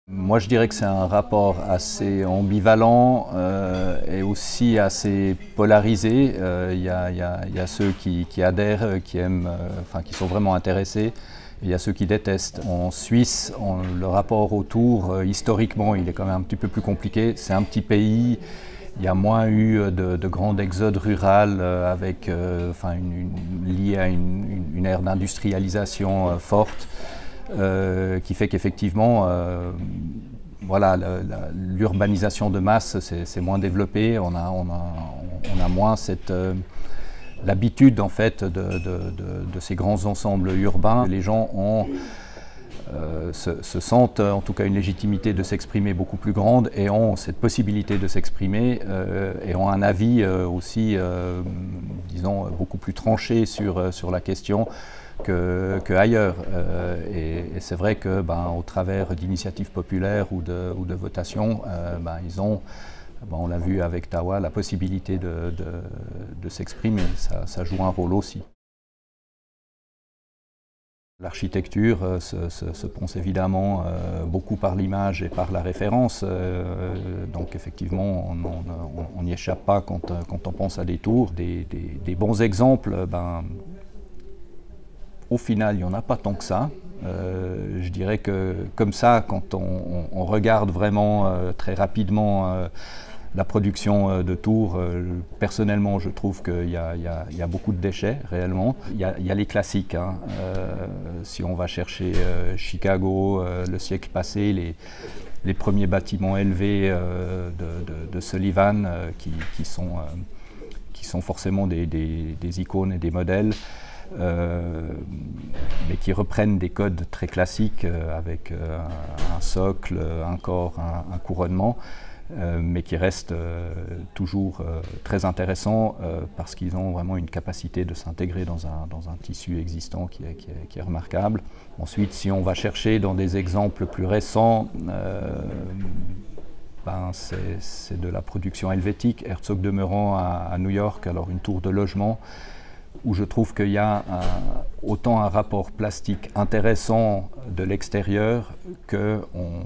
Moi, je dirais que c'est un rapport assez ambivalent et aussi assez polarisé. Il y a ceux qui adhèrent, qui aiment, enfin, qui sont vraiment intéressés. Et il y a ceux qui détestent. En Suisse, le rapport au Tour, historiquement, il est quand même un petit peu plus compliqué. C'est un petit pays. Il y a moins eu de grands exodes rural avec, liés à une ère d'industrialisation forte. Qui fait qu'effectivement, voilà, l'urbanisation de masse, c'est moins développé. On a moins l'habitude en fait de ces grands ensembles urbains. Les gens se sentent en tout cas une légitimité de s'exprimer beaucoup plus grande et ont cette possibilité de s'exprimer et ont un avis aussi, disons, beaucoup plus tranché sur la question que ailleurs. Et c'est vrai que au travers d'initiatives populaires ou de votations, ils ont, on l'a vu avec Tawa, la possibilité de s'exprimer. Ça joue un rôle aussi. L'architecture se pense évidemment beaucoup par l'image et par la référence, donc effectivement on n'y échappe pas quand on pense à des tours. Des bons exemples, au final il n'y en a pas tant que ça. Je dirais que comme ça, quand on regarde vraiment très rapidement la production de Tours, personnellement je trouve qu'il y a beaucoup de déchets réellement. Il y a les classiques, hein. Si on va chercher Chicago, le siècle passé, les premiers bâtiments élevés de Sullivan qui sont forcément des icônes et des modèles. Mais qui reprennent des codes très classiques avec un socle, un corps, un couronnement. Mais qui restent toujours très intéressants parce qu'ils ont vraiment une capacité de s'intégrer dans un tissu existant qui est remarquable. Ensuite, si on va chercher dans des exemples plus récents, c'est de la production helvétique. Herzog de Meuron à New York, alors une tour de logement, où je trouve qu'il y a autant un rapport plastique intéressant de l'extérieur que,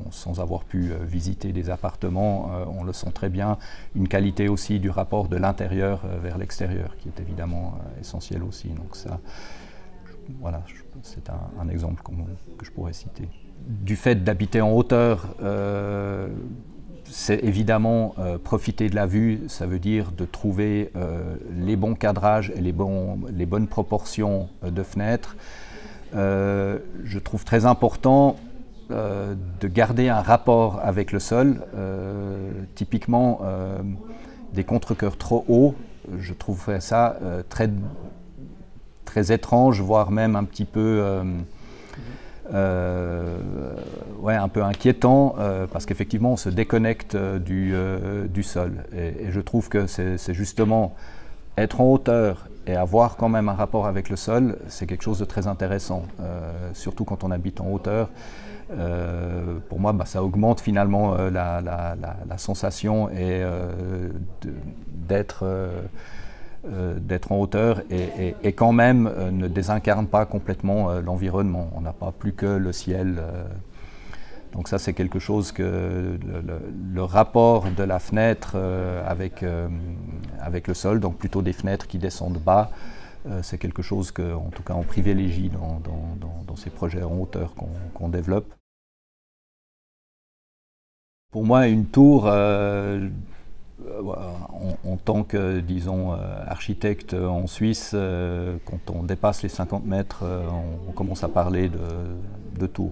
sans avoir pu visiter des appartements, on le sent très bien, une qualité aussi du rapport de l'intérieur vers l'extérieur, qui est évidemment essentiel aussi. Donc ça, voilà, c'est un exemple que je pourrais citer. Du fait d'habiter en hauteur, c'est évidemment profiter de la vue, ça veut dire de trouver les bons cadrages et les bonnes proportions de fenêtres. Je trouve très important de garder un rapport avec le sol. Typiquement, des contre-cœurs trop hauts, je trouverais ça très étrange, voire même un petit peu un peu inquiétant parce qu'effectivement on se déconnecte du sol et je trouve que c'est justement être en hauteur et avoir quand même un rapport avec le sol, c'est quelque chose de très intéressant, surtout quand on habite en hauteur. Pour moi, ça augmente finalement la sensation et d'être en hauteur et quand même ne désincarne pas complètement l'environnement. On n'a pas plus que le ciel. Donc ça, c'est quelque chose que le rapport de la fenêtre avec le sol, donc plutôt des fenêtres qui descendent bas, c'est quelque chose qu'en tout cas on privilégie dans ces projets en hauteur qu'on développe. Pour moi, une tour, en tant que, disons, architecte en Suisse, quand on dépasse les 50 mètres, on commence à parler de tour.